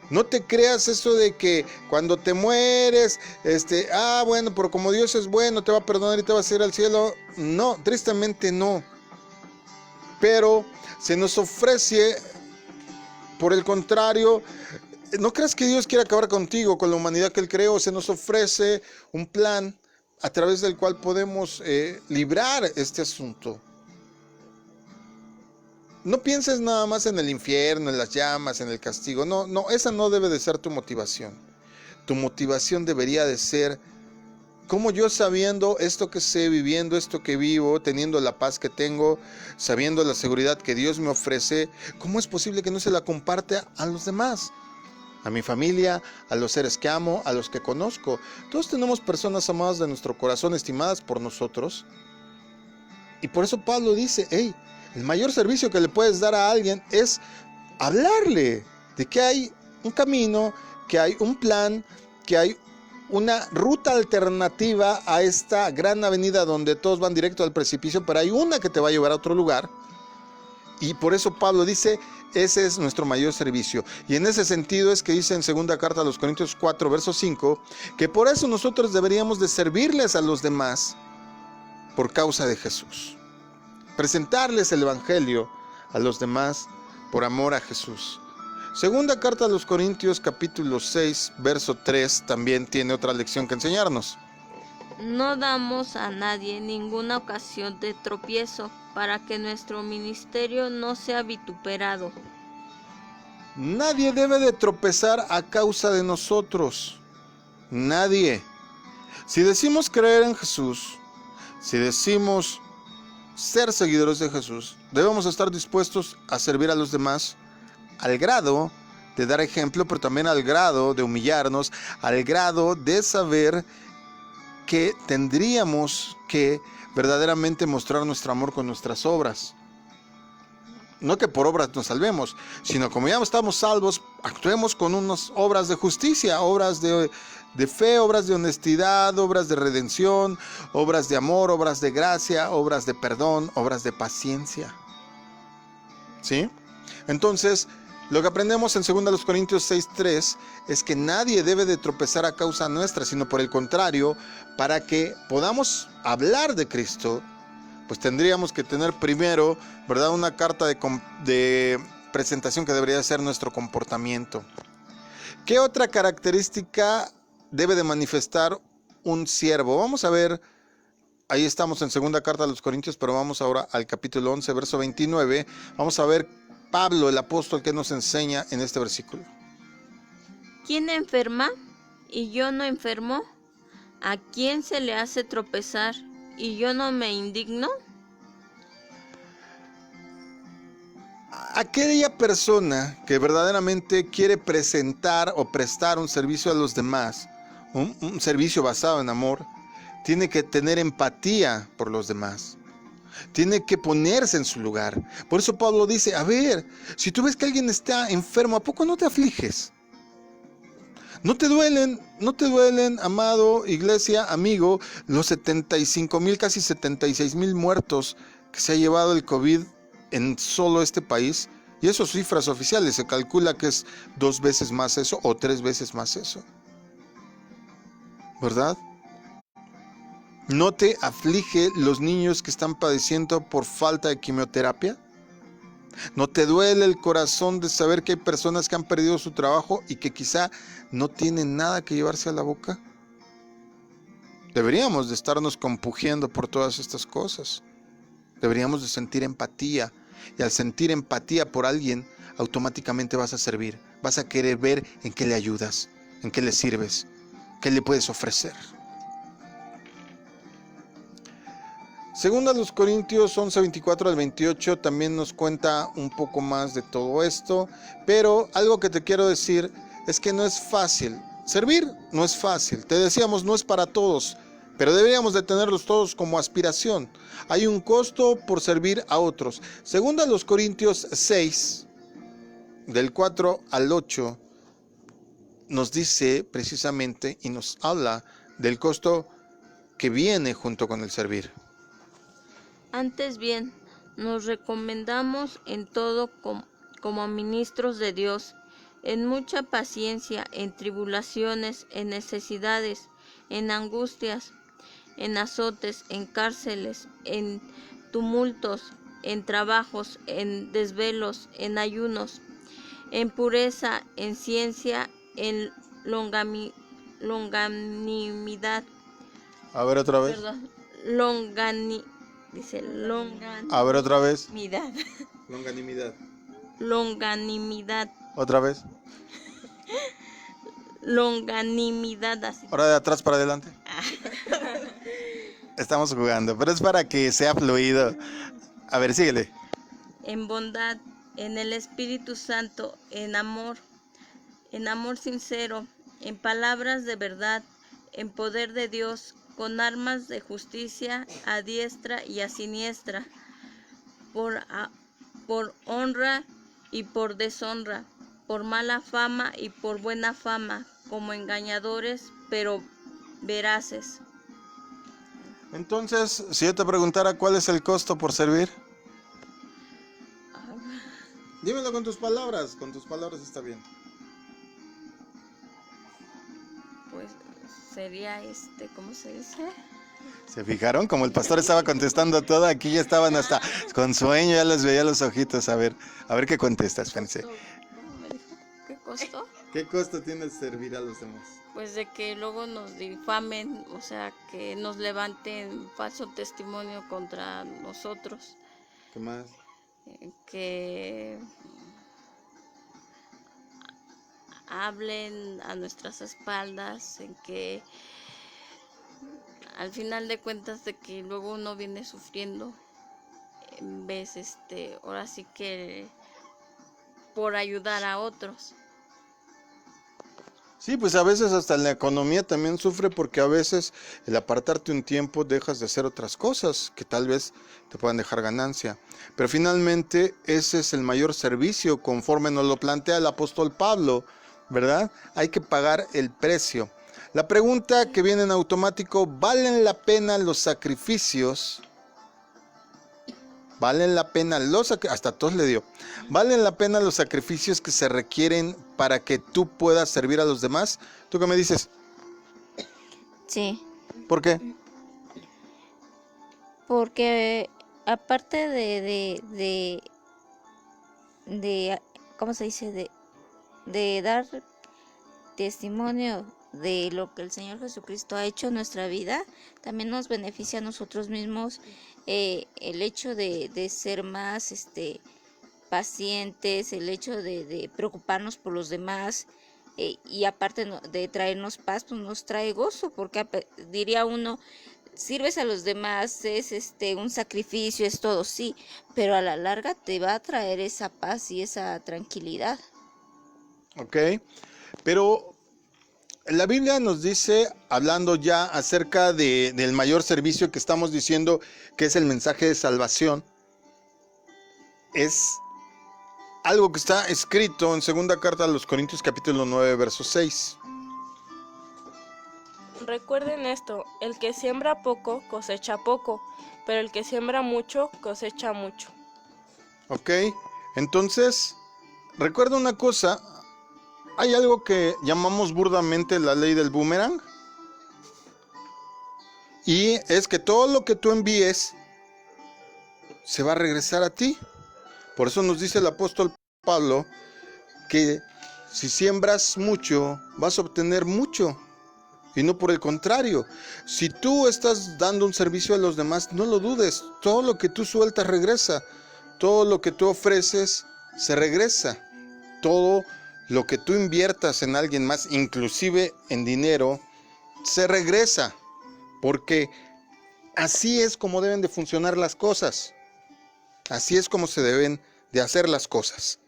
No te creas eso de que cuando te mueres, bueno, pero como Dios es bueno, te va a perdonar y te vas a ir al cielo. No, tristemente no. Pero se nos ofrece, por el contrario, no creas que Dios quiere acabar contigo, con la humanidad que Él creó. Se nos ofrece un plan a través del cual podemos librar este asunto. No pienses nada más en el infierno, en las llamas, en el castigo. No, esa no debe de ser tu motivación. Tu motivación debería de ser, como yo sabiendo esto que sé, viviendo esto que vivo, teniendo la paz que tengo, sabiendo la seguridad que Dios me ofrece, ¿cómo es posible que no se la comparte a los demás? A mi familia, a los seres que amo, a los que conozco. Todos tenemos personas amadas de nuestro corazón, estimadas por nosotros. Y por eso Pablo dice, hey, el mayor servicio que le puedes dar a alguien es hablarle de que hay un camino, que hay un plan, que hay una ruta alternativa a esta gran avenida donde todos van directo al precipicio, pero hay una que te va a llevar a otro lugar. Y por eso Pablo dice, ese es nuestro mayor servicio. Y en ese sentido es que dice en segunda carta a los Corintios 4, verso 5, que por eso nosotros deberíamos de servirles a los demás por causa de Jesús. Presentarles el evangelio a los demás por amor a Jesús. Segunda carta a los Corintios capítulo 6 verso 3 también tiene otra lección que enseñarnos. No damos a nadie ninguna ocasión de tropiezo para que nuestro ministerio no sea vituperado. Nadie debe de tropezar a causa de nosotros. Nadie. Si decimos creer en Jesús, si decimos ser seguidores de Jesús, debemos estar dispuestos a servir a los demás al grado de dar ejemplo, pero también al grado de humillarnos, al grado de saber que tendríamos que verdaderamente mostrar nuestro amor con nuestras obras. No que por obras nos salvemos, sino como ya estamos salvos, actuemos con unas obras de justicia, obras de fe, obras de honestidad, obras de redención, obras de amor, obras de gracia, obras de perdón, obras de paciencia. ¿Sí? Entonces, lo que aprendemos en 2 Corintios 6:3 es que nadie debe de tropezar a causa nuestra, sino por el contrario, para que podamos hablar de Cristo, pues tendríamos que tener primero, ¿verdad?, una carta de presentación que debería ser nuestro comportamiento. ¿Qué otra característica debe de manifestar un siervo? Vamos a ver ahí estamos en segunda carta a los Corintios, pero vamos ahora al capítulo 11, verso 29. Vamos a ver Pablo, el apóstol, que nos enseña en este versículo. ¿Quién enferma y yo no enfermo? ¿A quién se le hace tropezar y yo no me indigno? Aquella persona que verdaderamente quiere presentar o prestar un servicio a los demás, un servicio basado en amor, tiene que tener empatía por los demás. Tiene que ponerse en su lugar. Por eso Pablo dice, a ver, si tú ves que alguien está enfermo, ¿a poco no te afliges? No te duelen, amado, iglesia, amigo, los 75,000, casi 76,000 muertos que se ha llevado el COVID en solo este país. Y eso cifras oficiales, se calcula que es 2 veces más eso o 3 veces más eso. ¿Verdad? ¿No te aflige los niños que están padeciendo por falta de quimioterapia? ¿No te duele el corazón de saber que hay personas que han perdido su trabajo y que quizá no tienen nada que llevarse a la boca? Deberíamos de estarnos compugiendo por todas estas cosas. Deberíamos de sentir empatía. Y al sentir empatía por alguien, automáticamente vas a servir. Vas a querer ver en qué le ayudas, en qué le sirves, qué le puedes ofrecer. Según a los Corintios 11, 24 al 28 también nos cuenta un poco más de todo esto, pero algo que te quiero decir es que no es fácil. Servir no es fácil, te decíamos, no es para todos, pero deberíamos de tenerlos todos como aspiración. Hay un costo por servir a otros. Según a los Corintios 6, del 4 al 8, nos dice precisamente y nos habla del costo que viene junto con el servir. Antes bien, nos recomendamos en todo como ministros de Dios, en mucha paciencia, en tribulaciones, en necesidades, en angustias, en azotes, en cárceles, en tumultos, en trabajos, en desvelos, en ayunos, en pureza, en ciencia, en longanimidad. A ver otra vez. Perdón, A ver otra vez. longanimidad. Longanimidad. Longanimidad. Otra vez. Longanimidad, así. Ahora de atrás para adelante. Estamos jugando, pero es para que sea fluido. A ver, síguele. En bondad, en el Espíritu Santo, en amor sincero, en palabras de verdad, en poder de Dios, con armas de justicia a diestra y a siniestra, por honra y por deshonra, por mala fama y por buena fama, como engañadores, pero veraces. Entonces, si yo te preguntara cuál es el costo por servir, dímelo con tus palabras está bien. Pues sería ¿cómo se dice? ¿Se fijaron? Como el pastor estaba contestando todo, aquí ya estaban hasta con sueño, ya les veía los ojitos. A ver qué contestas, fíjense. ¿Cómo me dijo? ¿Qué costó? ¿Qué costo tiene servir a los demás? Pues de que luego nos difamen, o sea, que nos levanten falso testimonio contra nosotros, ¿Qué más? que hablen a nuestras espaldas, en que al final de cuentas de que luego uno viene sufriendo en vez, ahora sí que por ayudar a otros. Sí, pues a veces hasta la economía también sufre porque a veces el apartarte un tiempo dejas de hacer otras cosas que tal vez te puedan dejar ganancia. Pero finalmente ese es el mayor servicio conforme nos lo plantea el apóstol Pablo, ¿verdad? Hay que pagar el precio. La pregunta que viene en automático, ¿valen la pena los sacrificios? ¿Valen la pena hasta tos le dio? ¿Valen la pena los sacrificios que se requieren para que tú puedas servir a los demás? ¿Tú qué me dices? Sí, ¿Por qué? porque aparte ¿cómo se dice? De dar testimonio de lo que el Señor Jesucristo ha hecho en nuestra vida, también nos beneficia a nosotros mismos el hecho de ser más pacientes, el hecho de preocuparnos por los demás, y aparte de traernos paz, pues nos trae gozo, porque diría uno, sirves a los demás, es un sacrificio, es todo, sí, pero a la larga te va a traer esa paz y esa tranquilidad. Ok, pero la Biblia nos dice, hablando ya acerca del mayor servicio que estamos diciendo, que es el mensaje de salvación, es algo que está escrito en segunda carta a los Corintios capítulo 9, verso 6. Recuerden esto, el que siembra poco cosecha poco, pero el que siembra mucho cosecha mucho. Ok, entonces, recuerda una cosa, hay algo que llamamos burdamente la ley del boomerang, y es que todo lo que tú envíes se va a regresar a ti. Por eso nos dice el apóstol Pablo que si siembras mucho, vas a obtener mucho. Y no por el contrario. Si tú estás dando un servicio a los demás, no lo dudes. Todo lo que tú sueltas regresa. Todo lo que tú ofreces se regresa. Todo lo que tú inviertas en alguien más, inclusive en dinero, se regresa. Porque así es como deben de funcionar las cosas. Así es como se deben de hacer las cosas.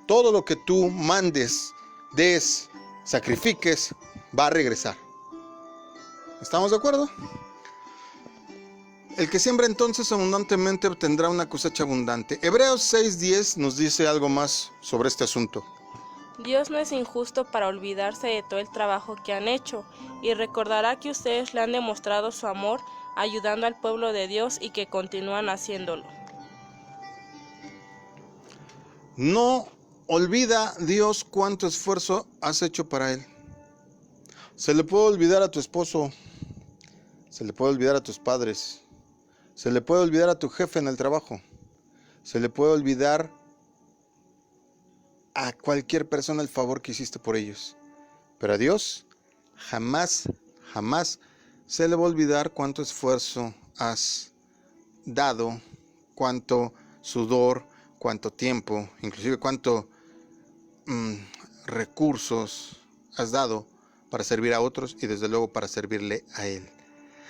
Todo lo que tú mandes, des, sacrifiques, va a regresar. ¿Estamos de acuerdo? El que siembra entonces abundantemente obtendrá una cosecha abundante. Hebreos 6:10 nos dice algo más sobre este asunto. Dios no es injusto para olvidarse de todo el trabajo que han hecho, y recordará que ustedes le han demostrado su amor ayudando al pueblo de Dios y que continúan haciéndolo. No olvida Dios cuánto esfuerzo has hecho para Él. Se le puede olvidar a tu esposo, se le puede olvidar a tus padres, se le puede olvidar a tu jefe en el trabajo, se le puede olvidar a cualquier persona el favor que hiciste por ellos. Pero a Dios jamás, jamás se le va a olvidar cuánto esfuerzo has dado, cuánto sudor, cuánto tiempo, inclusive cuánto recursos has dado para servir a otros y desde luego para servirle a Él.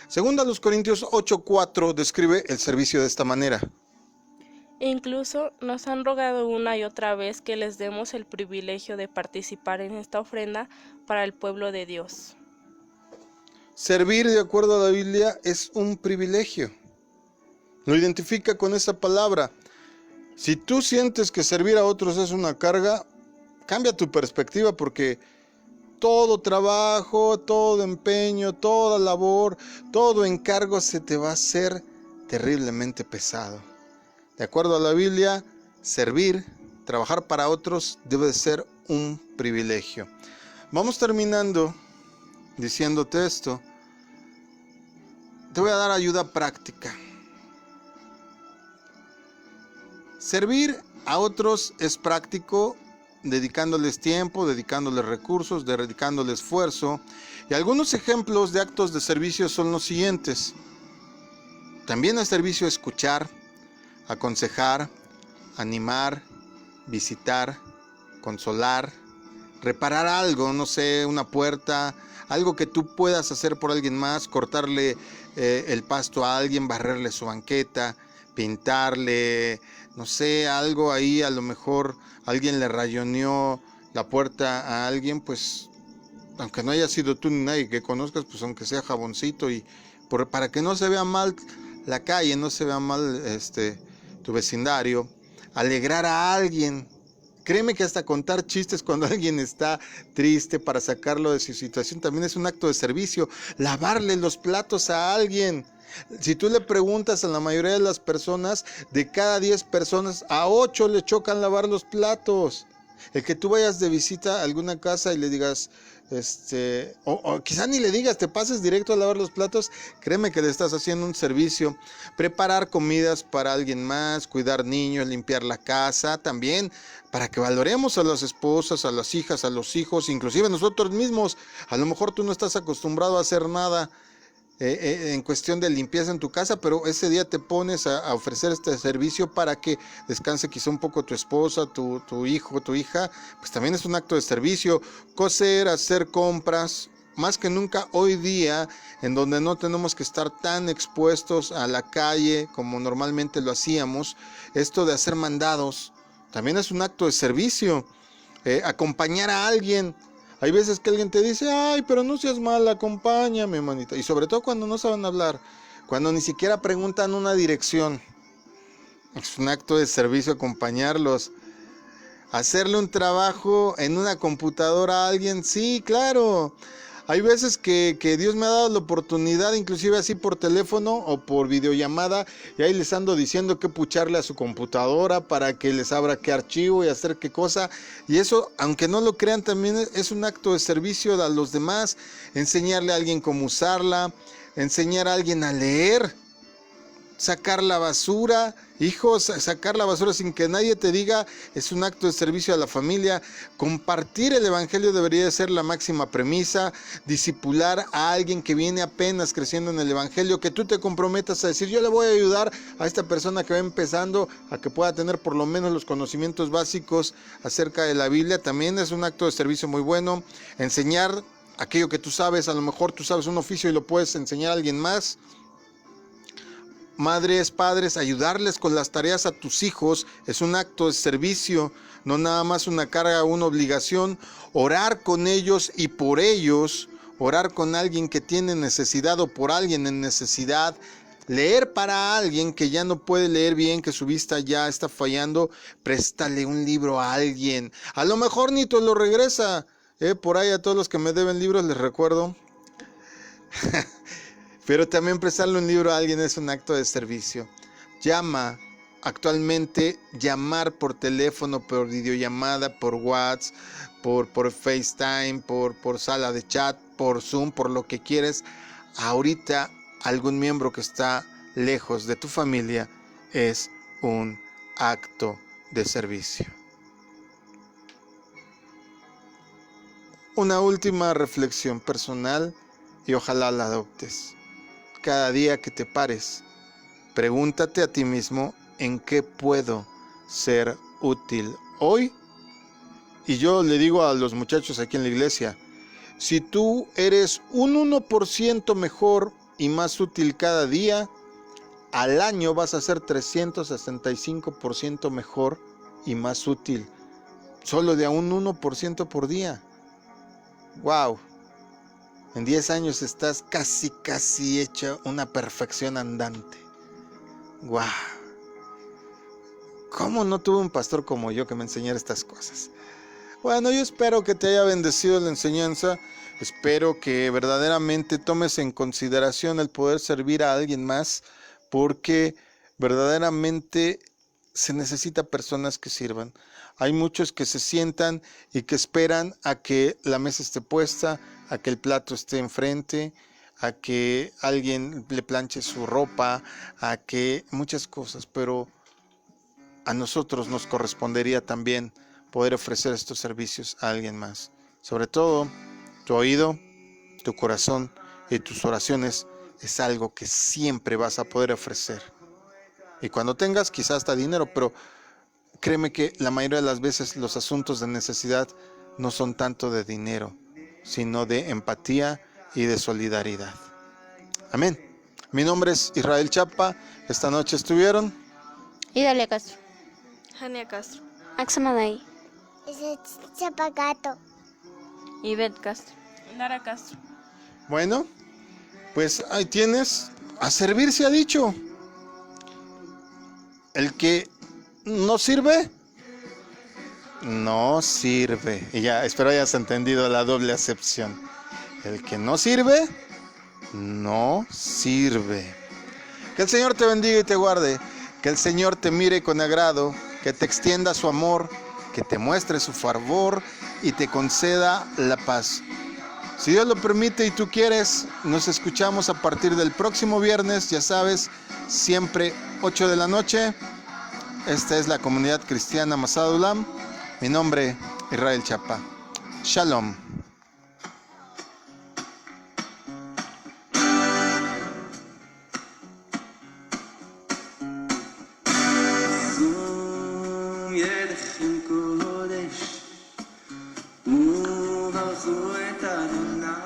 Segunda los Corintios 8:4 describe el servicio de esta manera. Incluso nos han rogado una y otra vez que les demos el privilegio de participar en esta ofrenda para el pueblo de Dios. Servir de acuerdo a la Biblia es un privilegio. Lo identifica con esta palabra. Si tú sientes que servir a otros es una carga, cambia tu perspectiva, porque todo trabajo, todo empeño, toda labor, todo encargo se te va a hacer terriblemente pesado. De acuerdo a la Biblia, servir, trabajar para otros debe de ser un privilegio. Vamos terminando diciéndote esto. Te voy a dar ayuda práctica. Servir a otros es práctico, dedicándoles tiempo, dedicándoles recursos, dedicándoles esfuerzo. Y algunos ejemplos de actos de servicio son los siguientes. También es servicio escuchar, aconsejar, animar, visitar, consolar, reparar algo, no sé, una puerta, algo que tú puedas hacer por alguien más, cortarle el pasto a alguien, barrerle su banqueta, pintarle, no sé, algo ahí, a lo mejor alguien le rayoneó la puerta a alguien, pues aunque no haya sido tú ni nadie que conozcas, pues aunque sea jaboncito y para que no se vea mal la calle, no se vea mal tu vecindario, alegrar a alguien. Créeme que hasta contar chistes cuando alguien está triste para sacarlo de su situación también es un acto de servicio. Lavarle los platos a alguien. Si tú le preguntas a la mayoría de las personas, de cada 10 personas, a 8 le chocan lavar los platos. El que tú vayas de visita a alguna casa y le digas, o quizá ni le digas, te pases directo a lavar los platos, créeme que le estás haciendo un servicio. Preparar comidas para alguien más, cuidar niños, limpiar la casa, también para que valoremos a las esposas, a las hijas, a los hijos, inclusive nosotros mismos. A lo mejor tú no estás acostumbrado a hacer nada en cuestión de limpieza en tu casa, pero ese día te pones a ofrecer este servicio para que descanse quizá un poco tu esposa, tu hijo, tu hija. Pues también es un acto de servicio. Coser, hacer compras, más que nunca hoy día, en donde no tenemos que estar tan expuestos a la calle como normalmente lo hacíamos. Esto de hacer mandados también es un acto de servicio. Acompañar a alguien. Hay veces que alguien te dice, ay, pero no seas mala, acompáñame, manita. Y sobre todo cuando no saben hablar, cuando ni siquiera preguntan una dirección. Es un acto de servicio acompañarlos. Hacerle un trabajo en una computadora a alguien, sí, claro. Hay veces que Dios me ha dado la oportunidad, inclusive así por teléfono o por videollamada, y ahí les ando diciendo qué pucharle a su computadora para que les abra qué archivo y hacer qué cosa. Y eso, aunque no lo crean, también es un acto de servicio a los demás. Enseñarle a alguien cómo usarla, enseñar a alguien a leer, sacar la basura. Hijos, sacar la basura sin que nadie te diga es un acto de servicio a la familia. Compartir el evangelio debería de ser la máxima premisa. Discipular a alguien que viene apenas creciendo en el evangelio, que tú te comprometas a decir, yo le voy a ayudar a esta persona que va empezando a que pueda tener por lo menos los conocimientos básicos acerca de la Biblia. También es un acto de servicio muy bueno. Enseñar aquello que tú sabes, a lo mejor tú sabes un oficio y lo puedes enseñar a alguien más. Madres, padres, ayudarles con las tareas a tus hijos es un acto de servicio, no nada más una carga o una obligación. Orar con ellos y por ellos, orar con alguien que tiene necesidad o por alguien en necesidad. Leer para alguien que ya no puede leer bien, que su vista ya está fallando, préstale un libro a alguien. A lo mejor ni te lo regresa. Por ahí a todos los que me deben libros les recuerdo. Pero también prestarle un libro a alguien es un acto de servicio. Llama, actualmente llamar por teléfono, por videollamada, por WhatsApp, por FaceTime, por sala de chat, por Zoom, por lo que quieres. Ahorita algún miembro que está lejos de tu familia es un acto de servicio. Una última reflexión personal y ojalá la adoptes. Cada día que te pares, pregúntate a ti mismo en qué puedo ser útil hoy. Y yo le digo a los muchachos aquí en la iglesia, si tú eres un 1% mejor y más útil cada día, al año vas a ser 365% mejor y más útil. Solo de a un 1% por día. ¡Wow! En 10 años estás casi hecha una perfección andante. ¡Guau! ¿Cómo no tuve un pastor como yo que me enseñara estas cosas? Bueno, yo espero que te haya bendecido la enseñanza. Espero que verdaderamente tomes en consideración el poder servir a alguien más, porque verdaderamente se necesita personas que sirvan. Hay muchos que se sientan y que esperan a que la mesa esté puesta, a que el plato esté enfrente, a que alguien le planche su ropa, a que muchas cosas, pero a nosotros nos correspondería también poder ofrecer estos servicios a alguien más. Sobre todo, tu oído, tu corazón y tus oraciones es algo que siempre vas a poder ofrecer. Y cuando tengas quizás hasta dinero, pero créeme que la mayoría de las veces los asuntos de necesidad no son tanto de dinero, sino de empatía y de solidaridad. Amén. Mi nombre es Israel Chapa. Esta noche estuvieron Idalia Castro, Jania Castro, Axamaday, Chapagato. Ivette Castro. Nara Castro. Bueno, pues ahí tienes. A servir se ha dicho. El que no sirve, no sirve. Y ya, espero hayas entendido la doble acepción. El que no sirve, no sirve. Que el Señor te bendiga y te guarde. Que el Señor te mire con agrado, que te extienda su amor, que te muestre su favor y te conceda la paz. Si Dios lo permite y tú quieres, nos escuchamos a partir del próximo viernes, ya sabes, siempre 8 de la noche. Esta es la comunidad cristiana Masad Ulam. Mi nombre, Israel Chapa. Shalom. Adonai